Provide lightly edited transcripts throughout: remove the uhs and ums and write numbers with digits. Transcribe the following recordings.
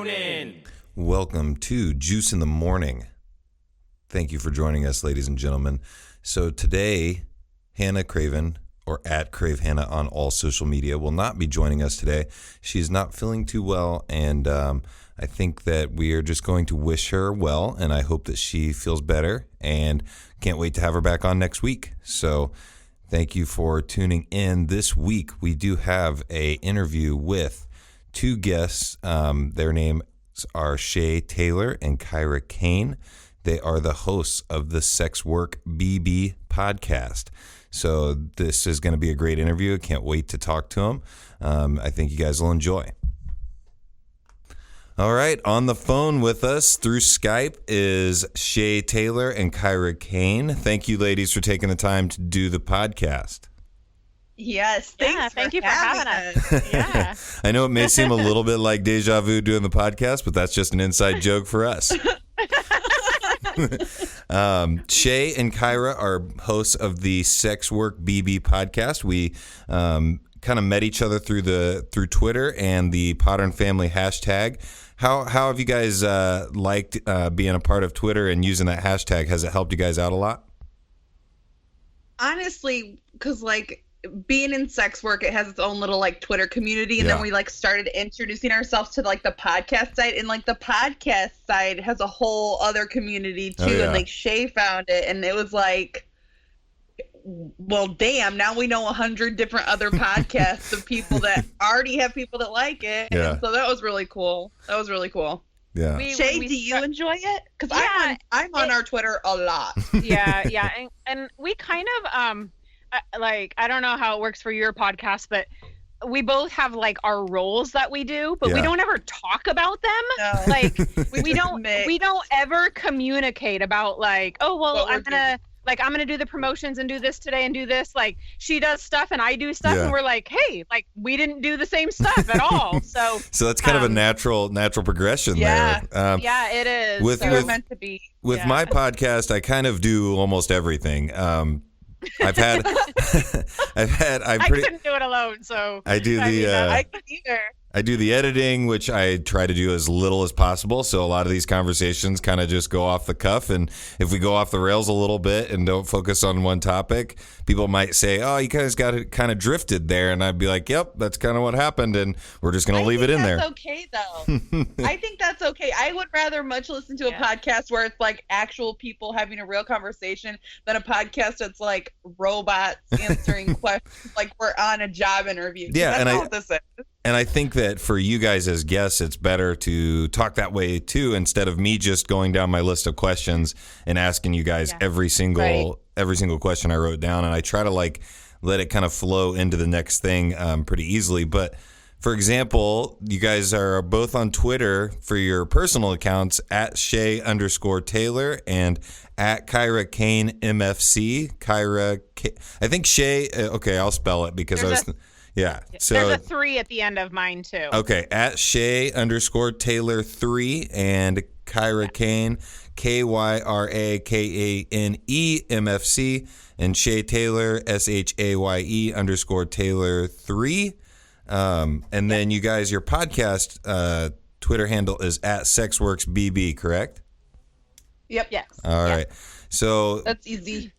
Cronin. Welcome to Juice in the Morning. Thank you for joining us, ladies and gentlemen. So today, Hannah Craven, or at Crave Hannah on all social media, will not be joining us today. She's not feeling too well, and I think that we are just going to wish her well, and I hope that she feels better, and can't wait to have her back on next week. So thank you for tuning in. This week, we do have an interview with two guests. Their names are Shaye Taylor and Kyra Kane. They are the hosts of the Sex Work BB podcast. So this is going to be a great interview. I can't wait to talk to them. I think you guys will enjoy. All right, on the phone with us through Skype is Shaye Taylor and Kyra Kane. Thank you, ladies, for taking the time to do the podcast. Yes, thank you for having us. Yeah. I know it may seem a little bit like deja vu doing the podcast, but that's just an inside joke for us. Shaye and Kyra are hosts of the Sex Work BB podcast. We kind of met each other through Twitter and the Potter & Family hashtag. How have you guys liked being a part of Twitter and using that hashtag? Has it helped you guys out a lot? Honestly, because being in sex work, it has its own little Twitter community, and then we started introducing ourselves to the podcast site, and the podcast site has a whole other community too. And Shaye found it, and it was well, damn, now we know 100 different other podcasts of people that already have people that like it. Yeah. And so that was really cool. Yeah. Shaye, do you enjoy it? Because I'm on our Twitter a lot. Yeah. And we kind of, I don't know how it works for your podcast, but we both have our roles that we do, but we don't ever talk about them. No. we don't ever communicate about I'm gonna do the promotions and do this today and do this. She does stuff and I do stuff, and we're hey, we didn't do the same stuff at all. So that's kind of a natural progression there. Yeah, it is. We're meant to be. With my podcast, I kind of do almost everything. I couldn't do it alone, so I couldn't either. I do the editing, which I try to do as little as possible. So a lot of these conversations kind of just go off the cuff. And if we go off the rails a little bit and don't focus on one topic, people might say, oh, you guys got it kind of drifted there. And I'd be like, yep, that's kind of what happened. And we're just going to leave it in there. That's okay, though. I think that's okay. I would rather much listen to a podcast where it's actual people having a real conversation than a podcast that's robots answering questions we're on a job interview. Yeah, this is. And I think that for you guys as guests, it's better to talk that way too, instead of me just going down my list of questions and asking you guys every single question I wrote down. And I try to let it kind of flow into the next thing pretty easily. But for example, you guys are both on Twitter for your personal accounts at Shaye_Taylor and at Kyra Kane MFC. I think Shaye. Okay, I'll spell it because so there's a 3 at the end of mine too. Okay, at Shaye_Taylor 3 and Kyra Kane KYRAKANE MFC and Shaye Taylor SHAYE_Taylor 3. And then you guys, your podcast Twitter handle is at SexWorksBB, correct? Yep. Yes. All right. So that's easy.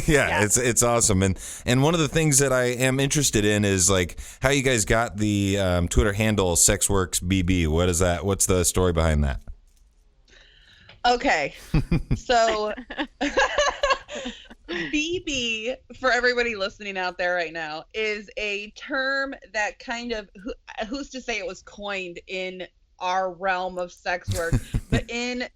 Yeah, it's awesome. And one of the things that I am interested in is how you guys got the Twitter handle SexWorksBB. What is that? What's the story behind that? Okay. So BB, for everybody listening out there right now, is a term that kind of, who's to say it was coined in our realm of sex work, but in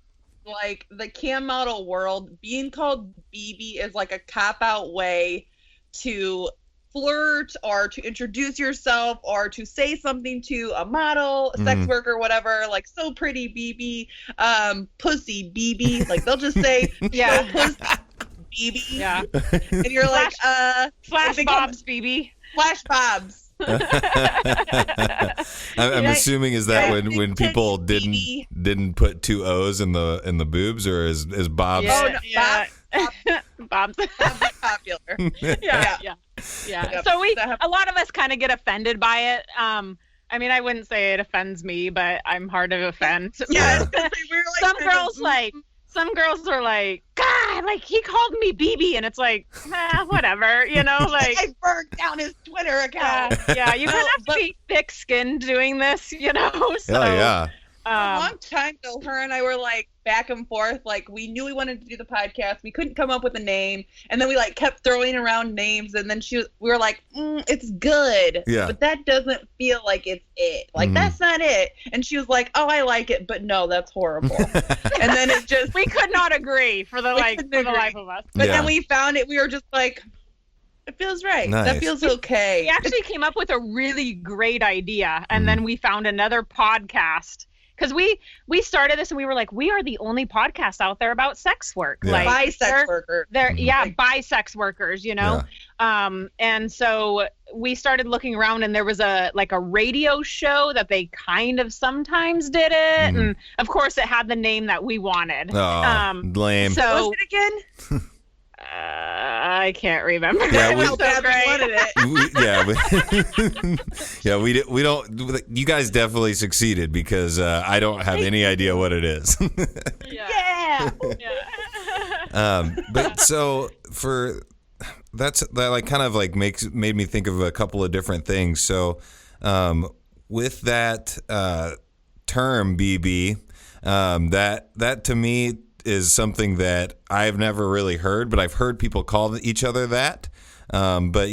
the cam model world, being called BB is a cop-out way to flirt or to introduce yourself or to say something to a model, sex worker, whatever, so pretty BB, pussy BB, they'll just say, so pussy BB. Yeah. And you're Flash Bobs BB. Flash Bobs. I'm assuming is that when people didn't put 2 O's in the boobs, or is Bob's? Bob's popular. Yeah. So a lot of us kind of get offended by it. I mean, I wouldn't say it offends me, but I'm hard to offend. Yeah. Some girls are like, God, like he called me BB, and it's like, whatever, like I burned down his Twitter account. Yeah, you kind of have to be thick-skinned doing this, So, yeah. A long time ago, her and I were like back and forth. Like we knew we wanted to do the podcast. We couldn't come up with a name, and then we like kept throwing around names. And then we were like, "It's good, but that doesn't feel like it's it. Like that's not it." And she was like, "Oh, I like it, but no, that's horrible." And then it just we could not agree for the life of us. But then we found it. We were just like, it feels right. Nice. That feels okay. We actually came up with a really great idea, and then we found another podcast. Because we started this and we were like, we are the only podcast out there about sex work. Yeah. Like by sex workers. By sex workers, Yeah. And so we started looking around, and there was a radio show that they kind of sometimes did it. And of course it had the name that we wanted. Oh, lame. What So was it again? I can't remember. Yeah, it was so great. We don't. You guys definitely succeeded because I don't have any idea what it is. But so that like kind of like made me think of a couple of different things. So with that term BB, that to me is something that I've never really heard, but I've heard people call each other that. But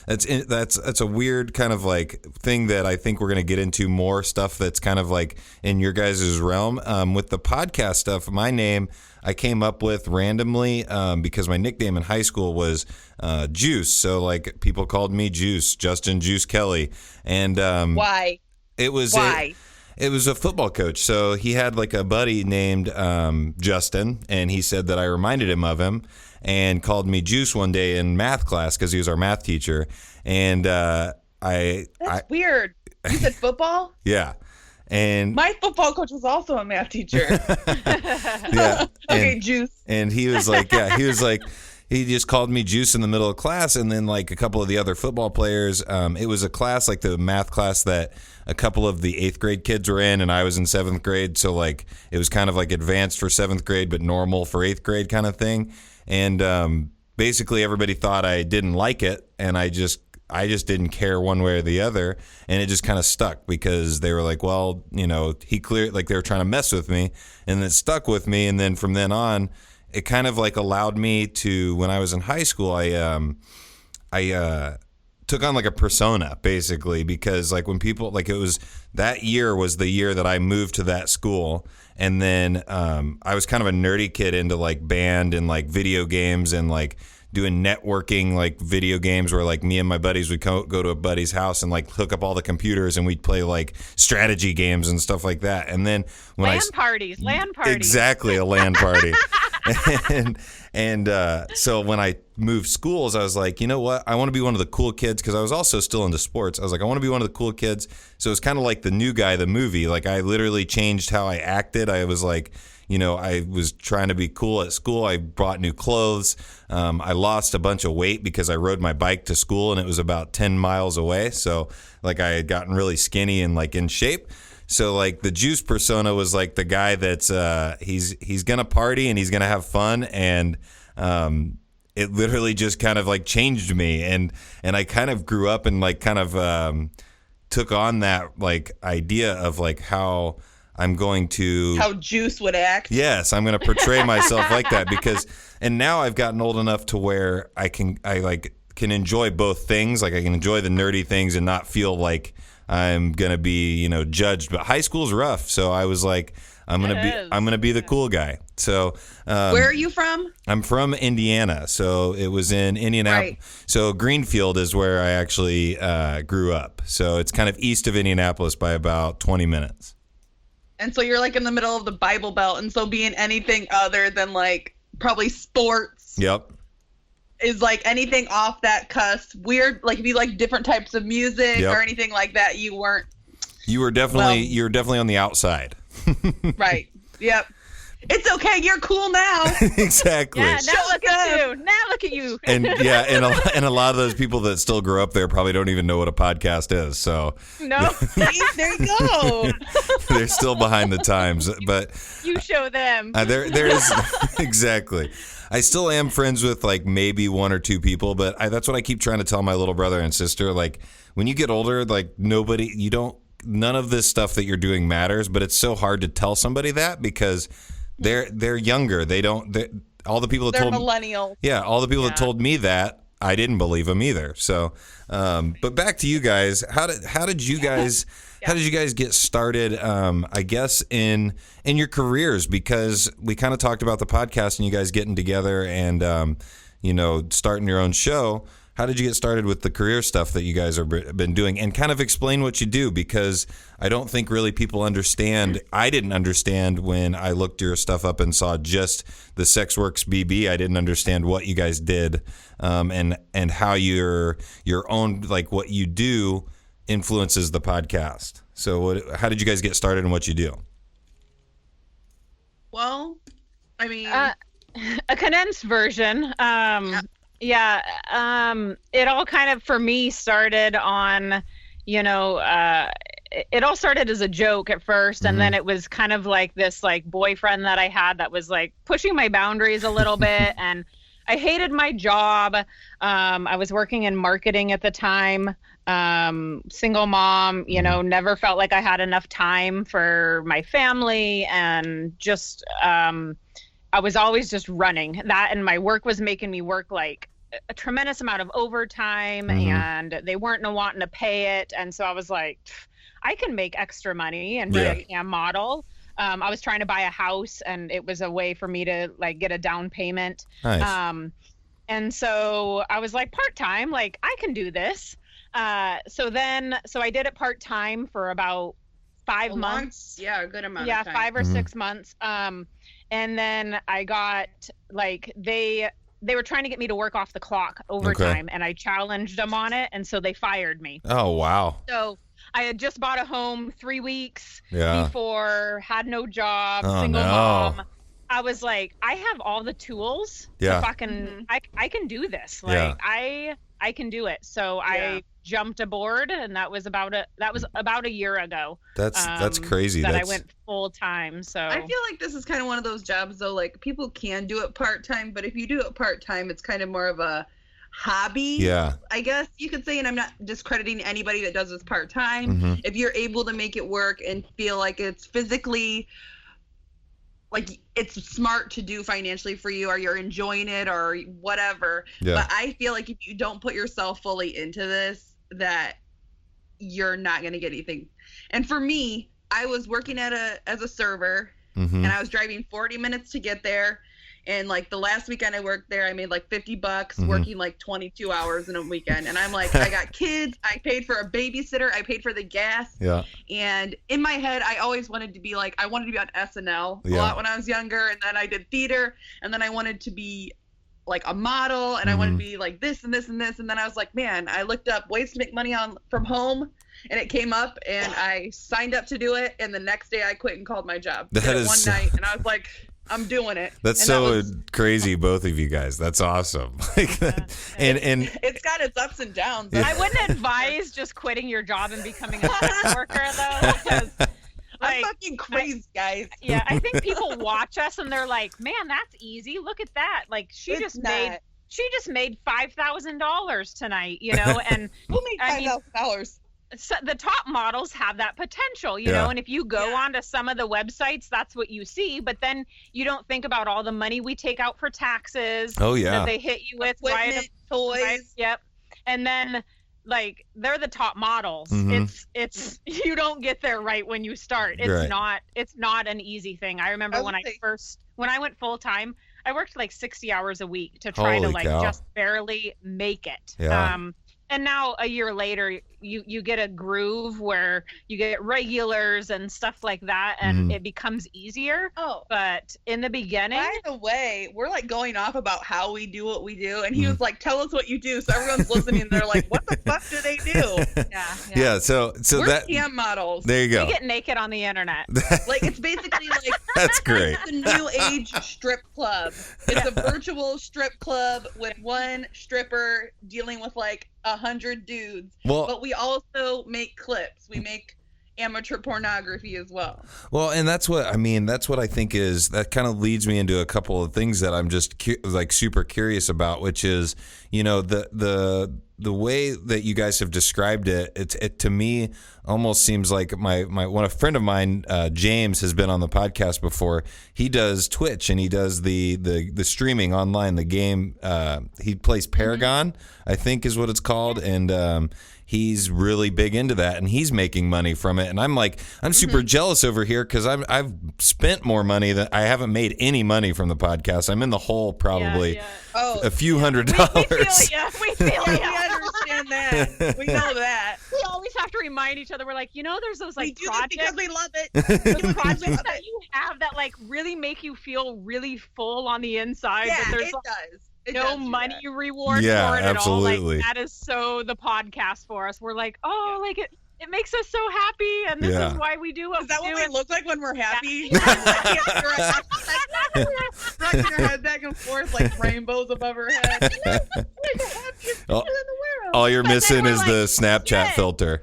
that's a weird kind of like thing that I think we're going to get into more stuff that's kind of like in your guys' realm. With the podcast stuff, my name I came up with randomly because my nickname in high school was Juice. So like people called me Juice, Justin Juice Kelly. And Why? It was It was a football coach. So he had like a buddy named Justin, and he said that I reminded him of him and called me Juice one day in math class because he was our math teacher. And That's weird. You said football? Yeah. And my football coach was also a math teacher. Yeah. Okay, Juice. And he was like, he just called me Juice in the middle of class. And then like a couple of the other football players, it was a class, like the math class that a couple of the 8th grade kids were in, and I was in 7th grade. So like it was kind of like advanced for 7th grade, but normal for 8th grade kind of thing. And basically everybody thought I didn't like it. And I just didn't care one way or the other. And it just kind of stuck because they were like, well, they were trying to mess with me, and it stuck with me. And then from then on, it kind of like allowed me to, when I was in high school, I took on like a persona basically, because like when people like, it was that year was the year that I moved to that school. And then I was kind of a nerdy kid into like band and like video games and like doing networking, like video games where like me and my buddies would go to a buddy's house and like hook up all the computers and we'd play like strategy games and stuff like that. And then when LAN parties. Exactly, a LAN party. And so when I moved schools, I was like, you know what? I want to be one of the cool kids, because I was also still into sports. I was like, I want to be one of the cool kids. So it's kind of like The New Guy, the movie. Like I literally changed how I acted. I was like, I was trying to be cool at school. I brought new clothes. I lost a bunch of weight because I rode my bike to school, and it was about 10 miles away. So like I had gotten really skinny and like in shape. So like the Juice persona was like the guy that's he's gonna party and he's gonna have fun, and it literally just kind of like changed me, and I kind of grew up and like kind of took on that like idea of like how I'm going to how Juice would act. Yes, I'm going to portray myself like that, because and now I've gotten old enough to where I can enjoy both things. Like I can enjoy the nerdy things and not feel like I'm going to be, judged. But high school's rough, so I was like, I'm going to be the cool guy. So where are you from? I'm from Indiana, so it was in Indianapolis. Right. So Greenfield is where I actually grew up. So it's kind of east of Indianapolis by about 20 minutes. And so you're like in the middle of the Bible Belt, and so being anything other than like probably sports. Yep. Is like anything off that cusp. Weird, like if you like different types of music or anything like that, you weren't. You were definitely on the outside. Right. Yep. It's okay. You're cool now. Exactly. Yeah, now look at you. Now look at you. And and a lot of those people that still grow up there probably don't even know what a podcast is. So No. There you go. they're still behind the times. But You show them. there is exactly. I still am friends with like maybe one or two people, but that's what I keep trying to tell my little brother and sister. Like when you get older, like none of this stuff that you're doing matters. But it's so hard to tell somebody that because they're younger. All the people that They're told millennials. Yeah, all the people that told me that, I didn't believe them either. So, but back to you guys. How did you guys get started? I guess in your careers, because we kind of talked about the podcast and you guys getting together and starting your own show. How did you get started with the career stuff that you guys have been doing? And kind of explain what you do, because I don't think really people understand. I didn't understand when I looked your stuff up and saw just the Sex Works BB. I didn't understand what you guys did, and how your own, like what you do, influences the podcast. So how did you guys get started and what you do? Well, I mean, a condensed version. Yeah, it all kind of, for me, started on, it all started as a joke at first, and then it was kind of like this like boyfriend that I had that was like pushing my boundaries a little bit, and I hated my job. I was working in marketing at the time, single mom, never felt like I had enough time for my family, and just I was always just running that, and my work was making me work like a tremendous amount of overtime, and they weren't wanting to pay it. And so I was like, I can make extra money and be a cam model. I was trying to buy a house, and it was a way for me to like get a down payment. Nice. And so I was like, part-time, like I can do this. So I did it part-time for about 5 months. Yeah, a good amount of time. 5 or 6 months. And then I got like, they were trying to get me to work off the clock overtime, and I challenged them on it, and so they fired me. Oh, wow. So I had just bought a home 3 weeks before, had no job, single mom. I was like, I have all the tools to fucking, I can do this. Like I can do it. So I jumped aboard, and that was about a year ago. That's crazy. I went full time. So I feel like this is kind of one of those jobs though, like people can do it part time, but if you do it part time, it's kind of more of a hobby. Yeah. I guess you could say, and I'm not discrediting anybody that does this part time. If you're able to make it work and feel like it's physically, like it's smart to do financially for you, or you're enjoying it or whatever. But I feel like if you don't put yourself fully into this, that you're not going to get anything. And for me, I was working as a server, and I was driving 40 minutes to get there. And like the last weekend I worked there, I made like $50 working like 22 hours in a weekend. And I'm like, I got kids, I paid for a babysitter, I paid for the gas. Yeah. And in my head, I always wanted to be like, I wanted to be on SNL a lot when I was younger. And then I did theater, and then I wanted to be like a model, and I wanted to be like this and this and this. And then I was like, man, I looked up ways to make money from home, and it came up, and I signed up to do it. And the next day I quit and called my job. That is one night, and I was like, I'm doing it. That's crazy, both of you guys. That's awesome. And it's got its ups and downs. I wouldn't advise just quitting your job and becoming a sex worker, though, because I'm fucking crazy, guys. Yeah, I think people watch us and they're like, "Man, that's easy. Look at that! Like she just made $5,000 tonight, And who made $5,000? So the top models have that potential, you know, and if you go onto some of the websites, that's what you see. But then you don't think about all the money we take out for taxes. Oh, yeah. That they hit you with, toys. Yep. And then, like, they're the top models. It's you don't get there right when you start. It's not an easy thing. I remember when I went full time, I worked like 60 hours a week to try to just barely make it. Yeah. And now a year later, you get a groove where you get regulars and stuff like that, and it becomes easier. Oh, but in the beginning, by the way, we're like going off about how we do what we do, and he was like, "Tell us what you do." So everyone's listening, and they're like, "What the fuck do they do?" Yeah. So we're that cam models. there you go. We get naked on the internet. Like it's basically like That's great. the new age strip club. It's a virtual strip club with one stripper dealing with like 100 dudes. Well, but we also make clips. We make amateur pornography as well. Well, and that's what I think is that kind of leads me into a couple of things that I'm just like super curious about, which is, you know, the way that you guys have described it, it to me almost seems like a friend of mine, James, has been on the podcast before. He does Twitch and he does the streaming online, the game. He plays Paragon, I think is what it's called, and he's really big into that, and he's making money from it. And I'm super jealous over here because I've spent more money than I haven't made any money from the podcast. I'm in the hole probably a few $100. We feel ya. We understand that. We know that. We always have to remind each other. We're like, you know, there's those like we do projects this because we love it. the projects that you have that like really make you feel really full on the inside. Yeah, but there's it does. It no does do money that. reward Yeah, for it absolutely. at all. Like that is so the podcast for us. We're like, like it makes us so happy, and this is why we do what Is that we what do. we look like when we're happy? Rocking your head back and forth like rainbows above her head. Like the happiest people in the world. All you're But then missing we're is like, the Snapchat shit. filter.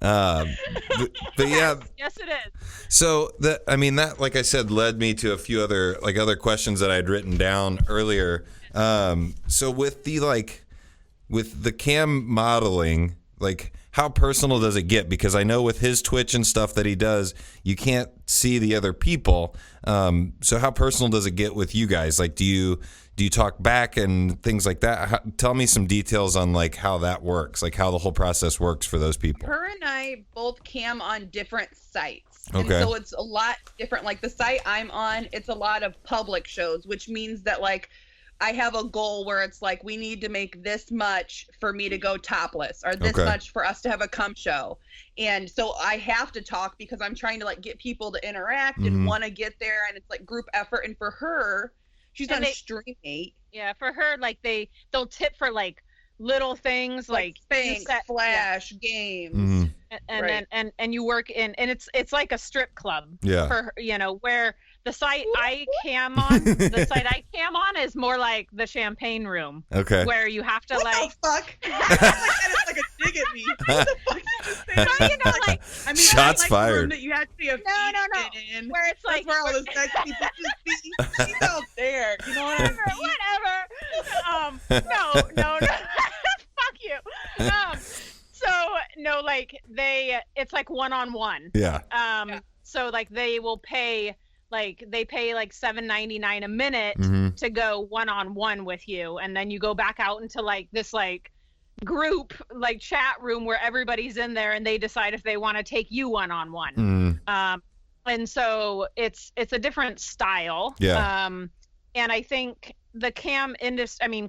But yeah. Yes, it is. So that like I said, led me to a few other questions that I'd written down earlier. So with the cam modeling, like how personal does it get? Because I know with his Twitch and stuff that he does, you can't see the other people. So how personal does it get with you guys? Like, do you talk back and things like that? Tell me some details on like how that works, like how the whole process works for those people. Her and I both cam on different sites. Okay. And so it's a lot different. Like the site I'm on, it's a lot of public shows, which means that like I have a goal where it's like we need to make this much for me to go topless or this much for us to have a cum show. And so I have to talk because I'm trying to like get people to interact and want to get there, and it's like group effort. And for her, she's on Stream8. Yeah, for her, like they'll tip for like little things like Spank, Flash, games. And you work in, and it's like a strip club. Yeah. For her, you know, where the site I cam on is more like the champagne room. Okay. Where you have to what like. The fuck? That is like a dig at me. What the fuck did you say? No, you know, like I mean, shots like fired. That you have to be a No. in. Where it's like That's where all the sex people just be. She's out there. You know what I mean? Whatever. No. Fuck you. So no, like it's like one-on-one. Yeah. So like they pay like $7.99 a minute to go one-on-one with you, and then you go back out into like this like group like chat room where everybody's in there, and they decide if they want to take you one-on-one. And so it's a different style. Yeah. And I think the cam industry,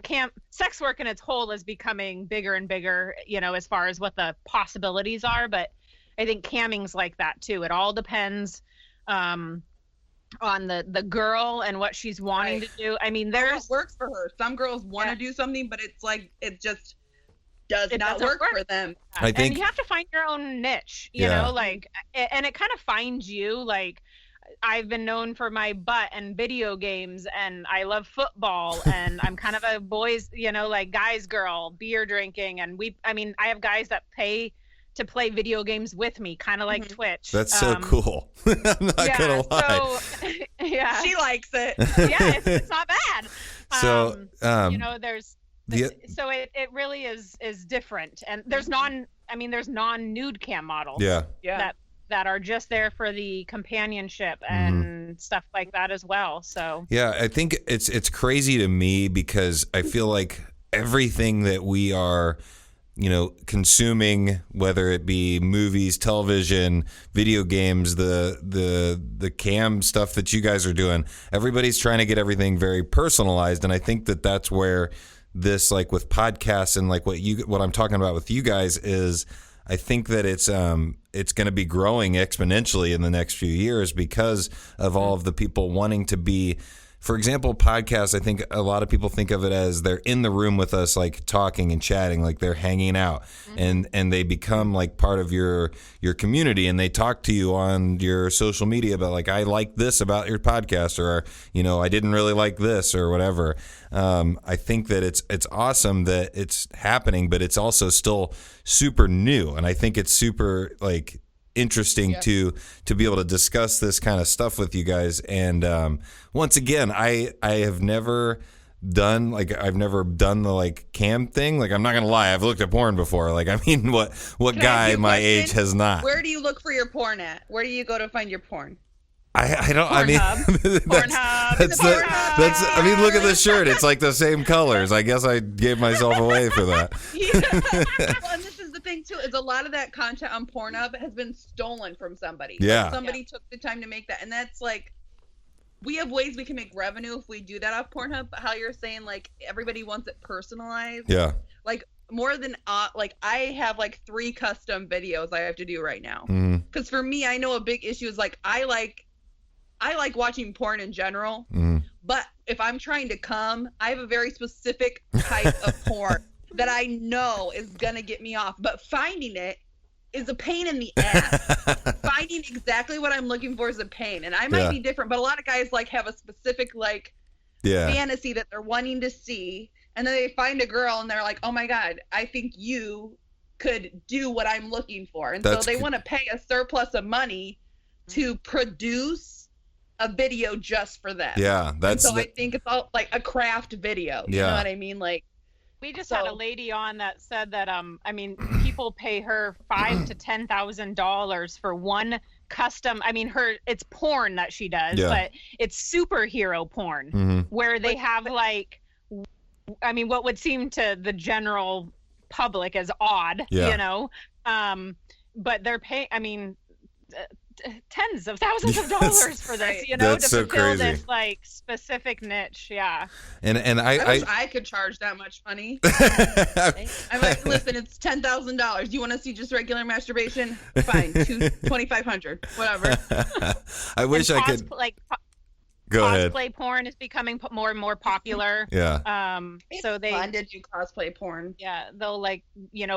sex work in its whole is becoming bigger and bigger, you know, as far as what the possibilities are. But I think camming's like that too. It all depends on the girl and what she's wanting to do. I mean, it works for her. Some girls want to do something, but it's like it just does not work for them. I think, and you have to find your own niche, you know, like, and it kind of finds you. Like, I've been known for my butt and video games, and I love football, and I'm kind of a boys, you know, like guys girl, beer drinking, and I have guys that pay to play video games with me, kind of like Twitch. That's so cool. I'm not gonna lie. So, yeah, she likes it. Yeah, it's not bad. So, you know, so it really is different, and there's non-nude cam models. Yeah. That are just there for the companionship and stuff like that as well. So yeah, I think it's crazy to me because I feel like everything that we are, you know, consuming, whether it be movies, television, video games, the cam stuff that you guys are doing, everybody's trying to get everything very personalized, and I think that that's where this, like with podcasts and like what I'm talking about with you guys is, I think that it's going to be growing exponentially in the next few years because of all of the people wanting to be. For example, podcasts, I think a lot of people think of it as they're in the room with us, like talking and chatting, like they're hanging out, and they become like part of your community, and they talk to you on your social media about like, I like this about your podcast, or I didn't really like this or whatever. I think that it's awesome that it's happening, but it's also still super new, and I think it's super like interesting to be able to discuss this kind of stuff with you guys. And once again, I have never done the like cam thing. Like, I'm not gonna lie, I've looked at porn before. Like, I mean, what guy my age has not? Where do you look for your porn at? Where do you go to find your porn? I don't. I mean, that's I mean, look at this shirt. It's like the same colors. I guess I gave myself away for that. Well, and this is the thing too, is a lot of that content on Pornhub has been stolen from somebody. Yeah. Like, somebody took the time to make that, and that's like, we have ways we can make revenue if we do that off Pornhub. But how you're saying, like, everybody wants it personalized. Yeah. Like, more than like, I have like 3 custom videos I have to do right now. Because for me, I know a big issue is like, I like watching porn in general, but if I'm trying to come, I have a very specific type of porn that I know is gonna get me off. But finding it is a pain in the ass. Finding exactly what I'm looking for is a pain, and I might be different, but a lot of guys like have a specific like fantasy that they're wanting to see, and then they find a girl and they're like, oh my god, I think you could do what I'm looking for, and so they want to pay a surplus of money to produce a video just for them. Yeah, I think it's all like a craft video. You know what I mean? Like, we just had a lady on that said that I mean, people pay her $5,000 to $10,000 for one custom. I mean, it's porn that she does, but it's superhero porn where they have like, I mean, what would seem to the general public as odd, but they're paying. I mean, tens of thousands of dollars for this, to fulfill this like specific niche. And I wish I could charge that much money. I'm like, listen, it's $10,000. You want to see just regular masturbation? Fine, $2,500, whatever. I wish I could cosplay porn is becoming more and more popular. So they fun to do cosplay porn. They'll like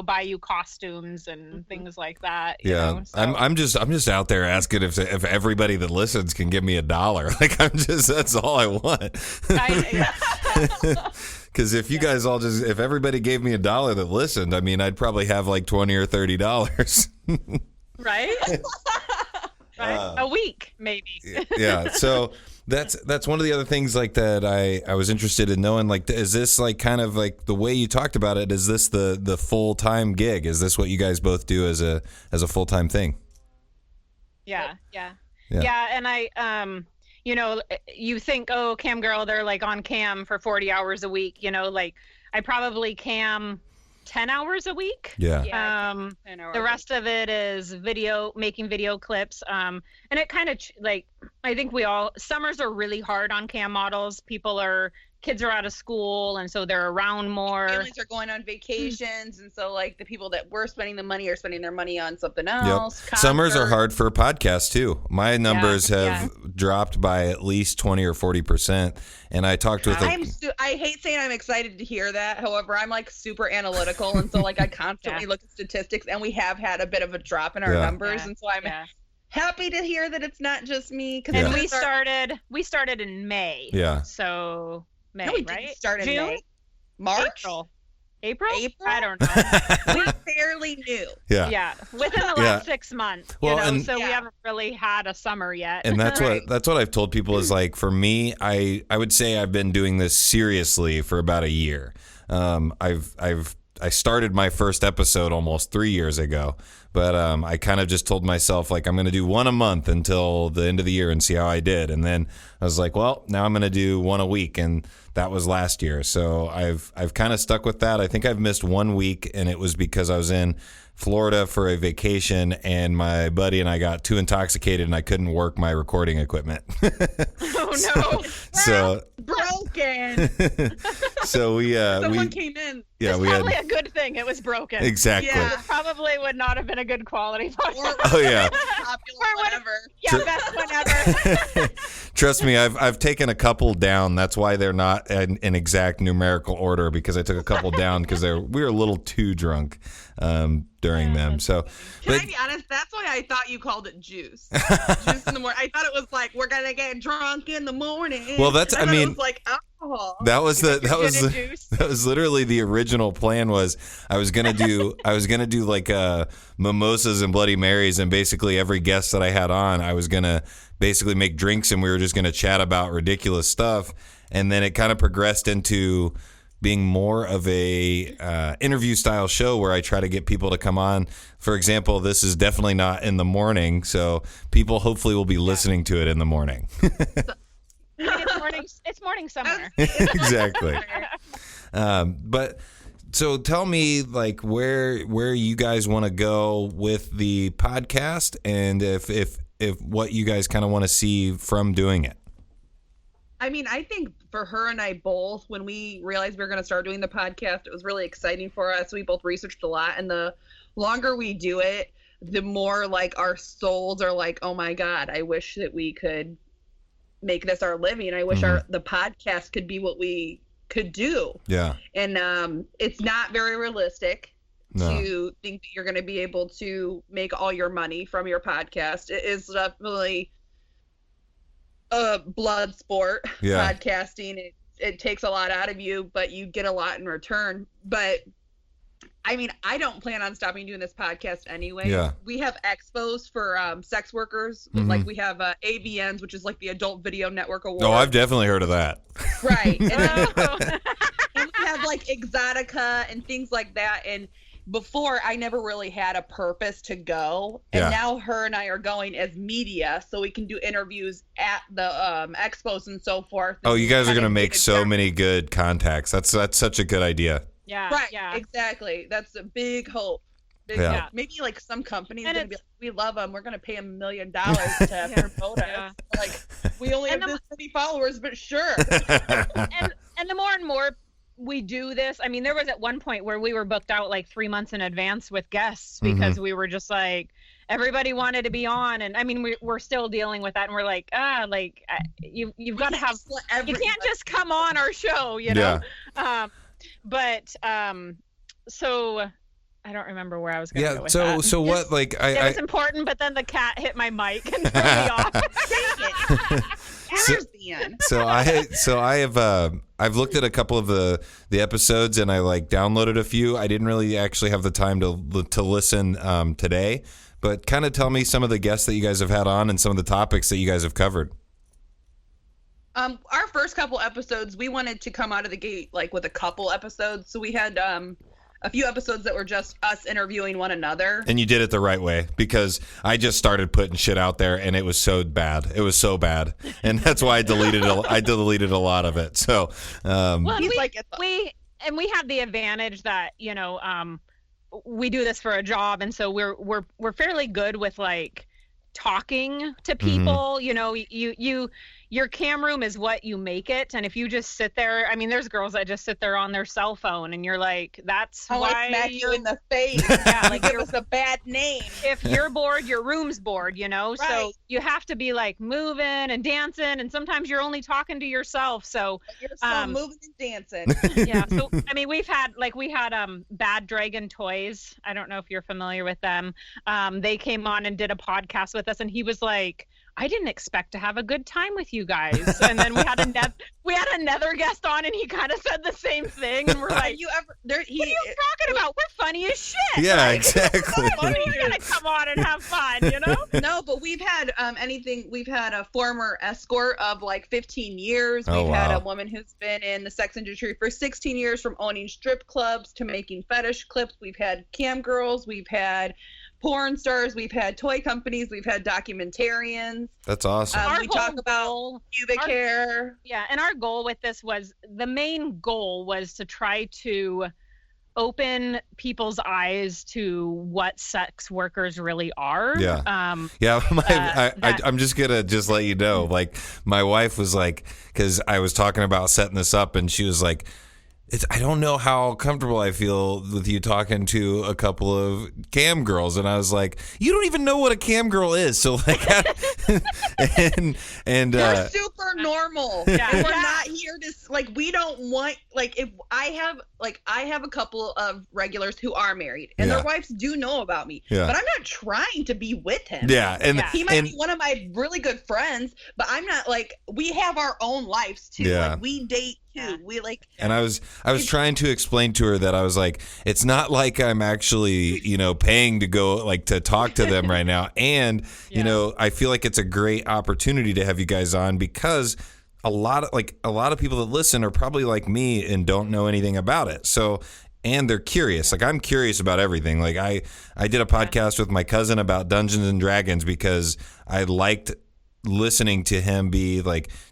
buy you costumes and things like that. I'm just out there asking if everybody that listens can give me $1. Like, that's all I want. Because if you guys if everybody gave me $1 that listened, I mean, I'd probably have like $20 or $30. Right. A week maybe. So that's one of the other things like that I was interested in knowing, like, is this like kind of like the way you talked about it, is this the full-time gig? Is this what you guys both do as a full-time thing? Yeah. And I you think, oh, cam girl, they're like on cam for 40 hours a week, like I probably cam 10 hours a week. The rest of it is making video clips. And it kind of like, I think summers are really hard on cam models. Kids are out of school, and so they're around more. Families are going on vacations, and so like the people that were spending the money are spending their money on something else. Summers are hard for podcasts too. My numbers have dropped by at least 20 or 40%. And I talked with I hate saying I'm excited to hear that. However, I'm like super analytical, and so like I constantly look at statistics, and we have had a bit of a drop in our numbers, and so I'm happy to hear that it's not just me. And we started in May. So May, no, we right? Didn't start in June? May. March? April? I don't know. We're fairly new. Within the last 6 months. So we haven't really had a summer yet. And that's what I've told people is like, for me, I would say I've been doing this seriously for about a year. I've I started my first episode almost 3 years ago, but I kind of just told myself, like, I'm going to do one a month until the end of the year and see how I did. And then I was like, well, now I'm going to do one a week, and that was last year. So I've kind of stuck with that. I think I've missed 1 week, and it was because I was in Florida for a vacation, and my buddy and I got too intoxicated, and I couldn't work my recording equipment. Oh no! So broken. So Someone came in. Yeah, it's probably a good thing it was broken. Exactly. Yeah. It probably would not have been a good quality podcast. Oh yeah. Popular whatever. Yeah, best one ever. Trust me, I've taken a couple down. That's why they're not in exact numerical order, because I took a couple down because we were a little too drunk during them. So, Can I be honest? That's why I thought you called it juice. Juice in the morning. I thought it was like, we're gonna get drunk in the morning. Well, that's I mean, it was like alcohol. That was literally the original plan. Was I was gonna do like mimosas and Bloody Marys, and basically every guest that I had on, I was gonna basically make drinks, and we were just gonna chat about ridiculous stuff. And then it kind of progressed into being more of a interview style show where I try to get people to come on. For example, this is definitely not in the morning, so people hopefully will be listening to it in the morning. It's morning somewhere. Exactly. But so tell me, like, where you guys want to go with the podcast, and if what you guys kind of want to see from doing it. I mean, I think for her and I both, when we realized we were going to start doing the podcast, it was really exciting for us. We both researched a lot, and the longer we do it, the more like our souls are like, oh my God, I wish that we could make this our living. I wish the podcast could be what we could do. Yeah. And it's not very realistic to think that you're going to be able to make all your money from your podcast. It is definitely a blood sport. Podcasting. It takes a lot out of you, but you get a lot in return. But I mean, I don't plan on stopping doing this podcast anyway. Yeah. We have expos for sex workers. Like we have AVNs, which is like the Adult Video Network Award. Oh, I've definitely heard of that. Right. And we have like Exotica and things like that. And before, I never really had a purpose to go, and now her and I are going as media, so we can do interviews at the expos and so forth. Oh, you guys are going to make so many good contacts. That's such a good idea. Yeah. Right. Yeah. Exactly. That's a big hope. Maybe like some companies going to be like, we love them. We're going to pay $1 million to have her promote us. Like, we only have this many followers, but sure. and the more and more we do this, I mean, there was at one point where we were booked out like 3 months in advance with guests because we were just like, everybody wanted to be on. And I mean, we're still dealing with that, and we're like, you've got to have, you can't just come on our show, you know? So I don't remember where I was going to go with that. So what, like, it was important, but then the cat hit my mic and threw me off. So I've looked at a couple of the episodes, and I like downloaded a few. I didn't really actually have the time to listen today, but kind of tell me some of the guests that you guys have had on and some of the topics that you guys have covered. Our first couple episodes, we wanted to come out of the gate like with a couple episodes, so we had a few episodes that were just us interviewing one another. And you did it the right way, because I just started putting shit out there, and it was so bad. It was so bad, and that's why I deleted a lot of it. So, well, we have the advantage that, you know, we do this for a job, and so we're fairly good with like talking to people. You know, your cam room is what you make it, and if you just sit there, I mean, there's girls that just sit there on their cell phone, and you're like, that's why I smack you in the face. Yeah, like it was a bad name. If you're bored, your room's bored, you know. Right. So you have to be like moving and dancing, and sometimes you're only talking to yourself. So you're still moving and dancing. Yeah. So I mean, we had Bad Dragon Toys. I don't know if you're familiar with them. They came on and did a podcast with us, and he was like, I didn't expect to have a good time with you guys. And then we had another guest on, and he kind of said the same thing. And we're like, what are you talking about? We're funny as shit. Yeah, like, exactly. We're gonna come on and have fun, you know? No, but we've had we've had a former escort of like 15 years. Oh, We've had wow. a woman who's been in the sex industry for 16 years, from owning strip clubs to making fetish clips. We've had cam girls, we've had porn stars, we've had toy companies, we've had documentarians. That's awesome. We talk about pubic hair. Yeah, and our goal with this was, the main goal was to try to open people's eyes to what sex workers really are. Yeah. I'm just gonna let you know, like, my wife was like, because I was talking about setting this up, and she was like, I don't know how comfortable I feel with you talking to a couple of cam girls. And I was like, you don't even know what a cam girl is. So like, and you're super normal. Yeah. And we're not here to, like, we don't want, like, if I have a couple of regulars who are married, and their wives do know about me, but I'm not trying to be with him. Yeah. And he might be one of my really good friends, but I'm not, like, we have our own lives too. Yeah. Like, we date too. We like, and I was trying to explain to her that I was like, it's not like I'm actually, paying to go, like, to talk to them right now. And, I feel like it's a great opportunity to have you guys on, because a lot of people that listen are probably like me and don't know anything about it. So, and they're curious. Like, I'm curious about everything. Like, I did a podcast with my cousin about Dungeons and Dragons because I liked listening to him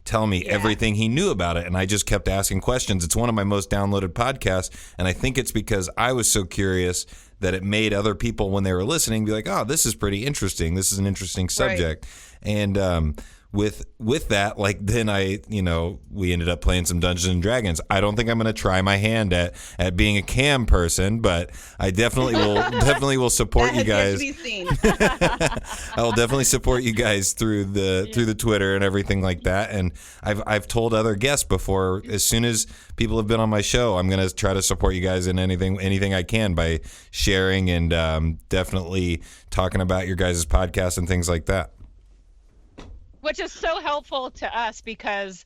tell me everything he knew about it, and I just kept asking questions. It's one of my most downloaded podcasts, and I think it's because I was so curious that it made other people, when they were listening, be like, oh, this is pretty interesting, this is an interesting subject. Right. And with that, like, then we ended up playing some Dungeons and Dragons. I don't think I'm going to try my hand at being a cam person, but I definitely will support you guys. That has yet to be seen. I will definitely support you guys through the Twitter and everything like that. And I've told other guests before, as soon as people have been on my show, I'm going to try to support you guys in anything I can by sharing and definitely talking about your guys' podcast and things like that. Which is so helpful to us, because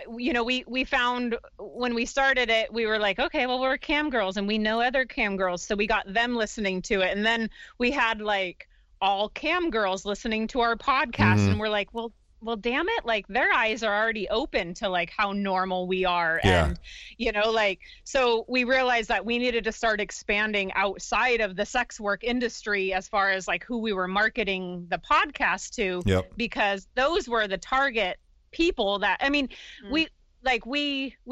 we found when we started it, we were like, okay, well, we're cam girls and we know other cam girls, so we got them listening to it, and then we had like all cam girls listening to our podcast, and we're like, well, damn it, like, their eyes are already open to like how normal we are. And so we realized that we needed to start expanding outside of the sex work industry as far as like who we were marketing the podcast to, because those were the target people that, I mean, we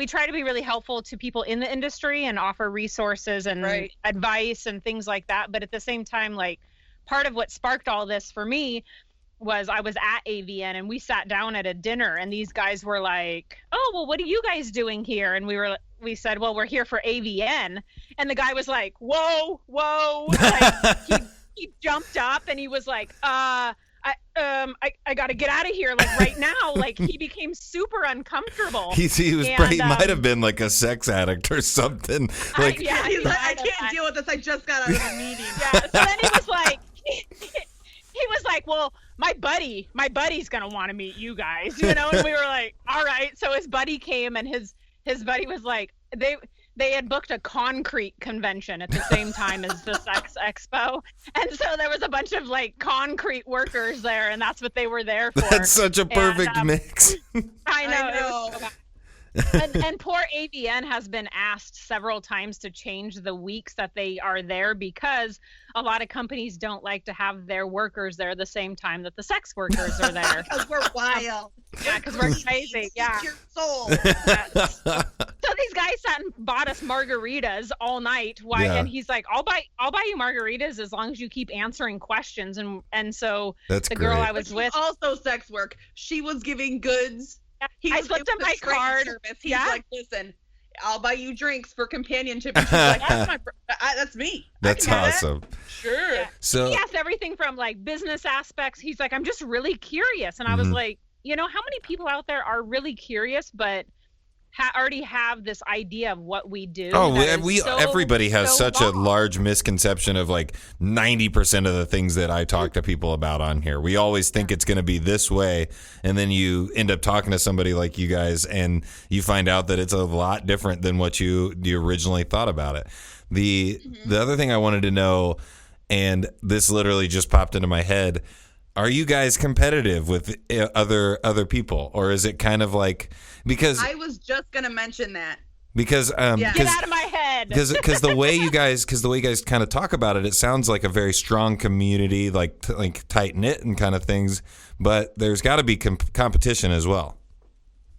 try to be really helpful to people in the industry and offer resources and advice and things like that. But at the same time, like, part of what sparked all this for me was I was at AVN, and we sat down at a dinner, and these guys were like, oh, well, what are you guys doing here? And we said, well, we're here for AVN. And the guy was like, whoa. Like, he jumped up and he was like, I got to get out of here, like, right now. Like, he became super uncomfortable. He might have been like a sex addict or something. Like, he's like, I can't deal with this. I just got out of a meeting. Yeah. So then he was like, he was like, well, my buddy's gonna want to meet you guys, and we were like, all right. So his buddy came, and his buddy was like, they had booked a concrete convention at the same time as the sex expo, and so there was a bunch of like concrete workers there, and that's what they were there for. That's such a perfect mix. I know. And poor AVN has been asked several times to change the weeks that they are there, because a lot of companies don't like to have their workers there the same time that the sex workers are there. Because we're wild. Yeah, because we're crazy. Yeah. Your soul. So these guys sat and bought us margaritas all night. Why? Yeah. And he's like, I'll buy you margaritas as long as you keep answering questions. And so that's the great. girl I was with, also sex work. She was giving goods. I slipped him my card. He's like, listen, I'll buy you drinks for companionship. And she's like, that's me. That's awesome. That. Sure. Yeah. So he asked everything from like business aspects. He's like, I'm just really curious. And I was like, how many people out there are really curious, but already have this idea of what we do? Everybody has such a large misconception of like 90% of the things that I talk to people about on here. We always think it's going to be this way, and then you end up talking to somebody like you guys, and you find out that it's a lot different than what you originally thought about it. The other thing I wanted to know, and this literally just popped into my head, are you guys competitive with other people, or is it kind of like, because I was just gonna mention that. Because get out of my head. Because the way you guys kind of talk about it, it sounds like a very strong community, like tight knit and kind of things. But there's got to be competition as well.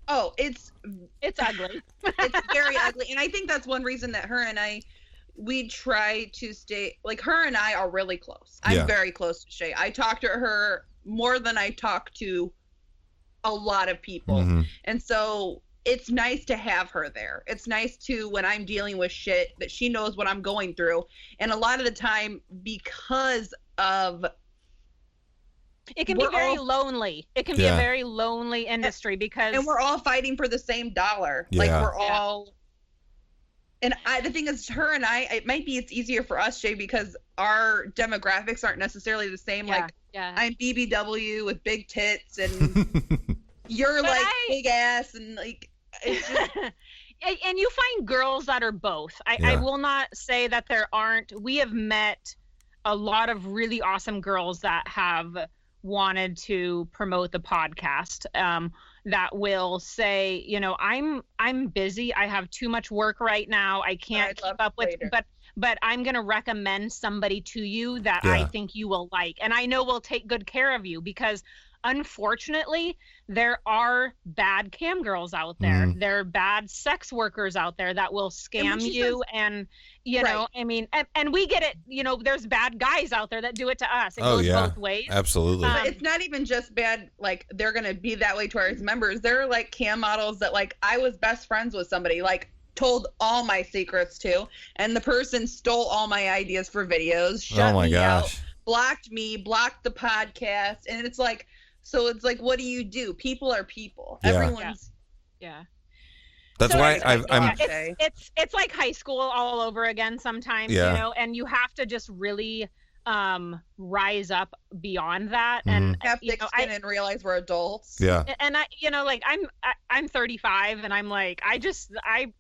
Oh, it's ugly. It's very ugly, and I think that's one reason that her and I, we try to stay, like, her and I are really close. I'm very close to Shaye. I talk to her more than I talk to a lot of people, and so it's nice to have her there. It's nice to, when I'm dealing with shit, that she knows what I'm going through. And a lot of the time, because of, it can be very lonely. It can be a very lonely industry because, and we're all fighting for the same dollar. Yeah. Like, we're all, and the thing is, her and I, it's easier for us, Shaye, because our demographics aren't necessarily the same. I'm BBW with big tits, and you're like big ass, and like, it's just... and you find girls that are both. I will not say that there aren't. We have met a lot of really awesome girls that have wanted to promote the podcast, that will say, you know, I'm busy. I have too much work right now. I can't keep up with, but I'm going to recommend somebody to you that I think you will like. And I know will take good care of you, because unfortunately, there are bad cam girls out there. There are bad sex workers out there that will scam you. And, you know, I mean, and we get it, you know, there's bad guys out there that do it to us. It goes both ways. Absolutely. But it's not even just bad, like, they're going to be that way to our members. There are, like, cam models that, like, I was best friends with somebody, like, told all my secrets to, and the person stole all my ideas for videos, shut me out, blocked me, blocked the podcast, and it's like, so it's like, what do? People are people. Everyone's That's why I'm. It's like high school all over again sometimes, you know, and you have to just really rise up beyond that and have thick skin and realize we're adults. Yeah. And I, you know, like I'm 35 and I'm like, I can't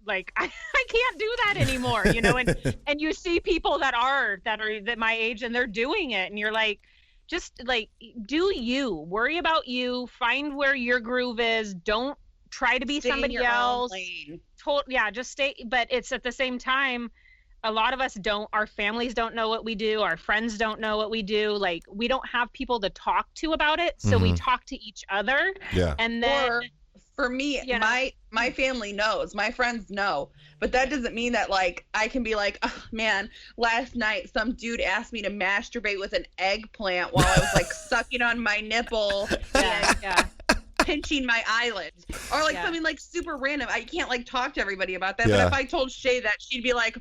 do that anymore, you know, and you see people that are my age and they're doing it, and you're like, just like, do you worry about you, find where your groove is, don't try to be somebody else. Just stay. But it's at the same time, a lot of us our families don't know what we do. Our friends don't know what we do. Like, we don't have people to talk to about it. So we talk to each other. Yeah. And then, or for me, my family knows, my friends know, but that doesn't mean that, like, I can be like, oh man, last night some dude asked me to masturbate with an eggplant while I was like sucking on my nipple and pinching my eyelids, or like something like super random. I can't like talk to everybody about that. But if I told Shaye that, she'd be like,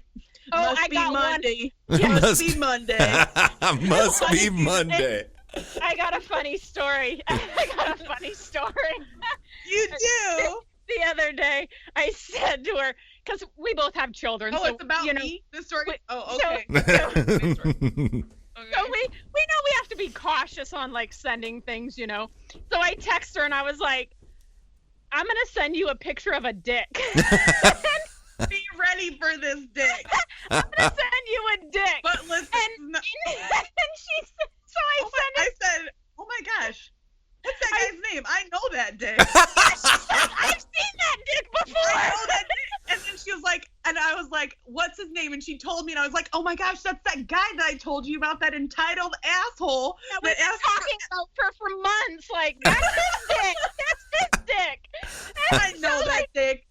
must be Monday. Must be Monday. Must be Monday. I got a funny story. You do? The other day, I said to her, because we both have children. Oh, so, it's about me? The story? Okay. So we know we have to be cautious on, like, sending things, you know. So I text her and I was like, I'm going to send you a picture of a dick. Be ready for this dick. I'm going to send you a dick. But listen. And she said, so I said, oh my gosh. What's that guy's name? I know that dick. I've seen that dick before. I know that dick. And then she was like, and I was like, what's his name? And she told me, and I was like, oh my gosh, that's that guy that I told you about, that entitled asshole. That we've been talking about for months. Like, that's his dick. That's his dick. And I know that dick.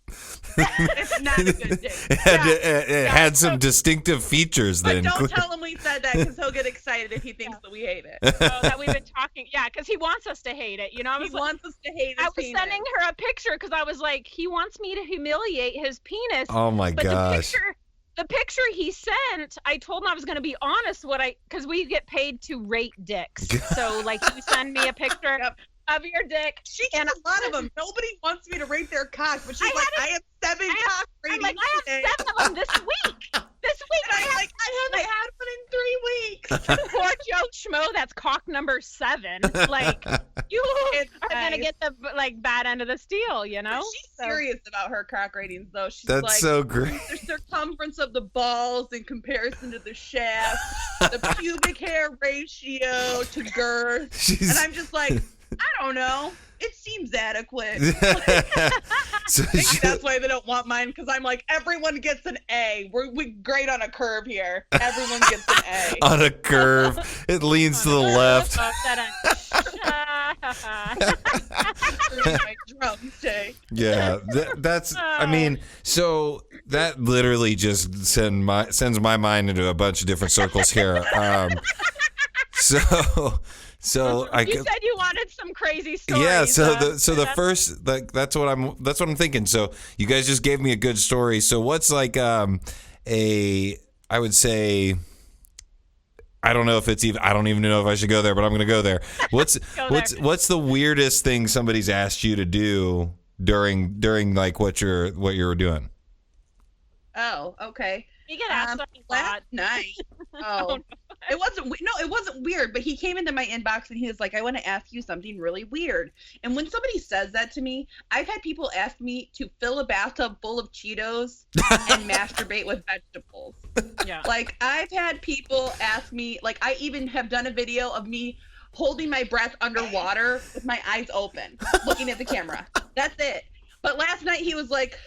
It's not a good dick. It had some distinctive features then. But don't tell him we said that, because he'll get excited if he thinks that we hate it. That we've been talking. Yeah, because he wants us to hate it. You know, he wants us to hate his I was penis. sending her a picture because I was like, he wants me to humiliate his penis. Oh my gosh. The picture he sent, I told him I was going to be honest because we get paid to rate dicks. So, like, you send me a picture of your dick. She gets a lot of them. Nobody wants me to rate their cock, but she's I have 7 cock ratings. I'm like, I have 7 of them this week. I haven't had one in 3 weeks. Poor schmo that's cock number 7. Like, you are going to get the bad end of the steel, you know? She's serious about her cock ratings, though. She's That's like, so great. The circumference of the balls in comparison to the shaft, the pubic hair ratio to girth. And I'm just like, I don't know. It seems adequate. So Maybe that's why they don't want mine, because I'm like, everyone gets an A. We're great on a curve here. Everyone gets an A. On a curve. It leans to the left. My drumstick. Yeah, that's. I mean, so that literally just sends my mind into a bunch of different circles here. So you said you wanted some crazy stories. Yeah, the first that's what I'm thinking. So you guys just gave me a good story. So what's like I would say, I don't know if it's even, I don't even know if I should go there, but I'm going to go there. What's the weirdest thing somebody's asked you to do during like what you're doing? Oh, okay. You get asked last night. Oh, it wasn't weird, but he came into my inbox and he was like, I want to ask you something really weird. And when somebody says that to me, I've had people ask me to fill a bathtub full of Cheetos and masturbate with vegetables. Yeah. Like, I've had people ask me, like, I even have done a video of me holding my breath underwater with my eyes open, looking at the camera. That's it. But last night he was like,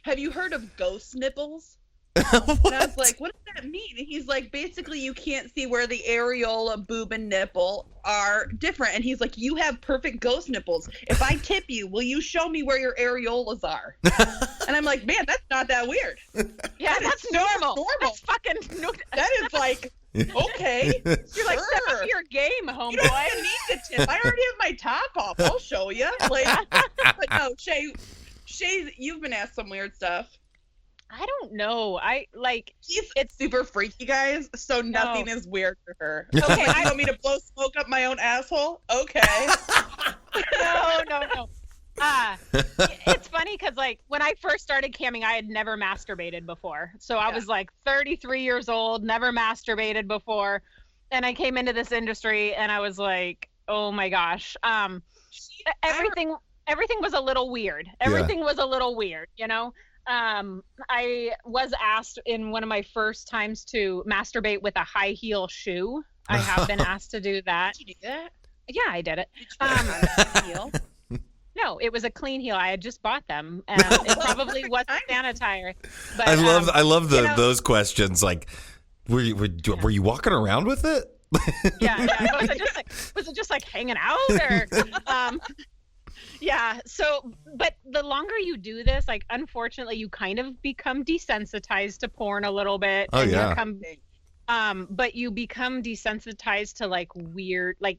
have you heard of ghost nipples? And I was like, what does that mean? And he's like, basically you can't see where the areola, boob, and nipple are different. And he's like, you have perfect ghost nipples. If I tip you, will you show me where your areolas are? And I'm like, man, that's not that weird. Yeah, that's normal. That's fucking that is like, okay. You're like, step up your game, homeboy. You don't even need the tip. I already have my top off. I'll show you. Like, but no, Shaye, you've been asked some weird stuff. I don't know. It's super freaky, guys. So nothing is weird for her. Okay, I want me to blow smoke up my own asshole. Okay. No. It's funny because like when I first started camming, I had never masturbated before. So I was like 33 years old, never masturbated before, and I came into this industry and I was like, oh my gosh, everything was a little weird. Everything was a little weird, you know. I was asked in one of my first times to masturbate with a high heel shoe. I have been asked to do that. Did you do that? Yeah, I did it. Heel? No, it was a clean heel. I had just bought them, and it probably wasn't sanitized. But I love those questions. Like, were you walking around with it? Yeah. Was it just like hanging out or? Yeah. So, but the longer you do this, like, unfortunately, you kind of become desensitized to porn a little bit. Oh, and yeah. But you become desensitized to like weird, like,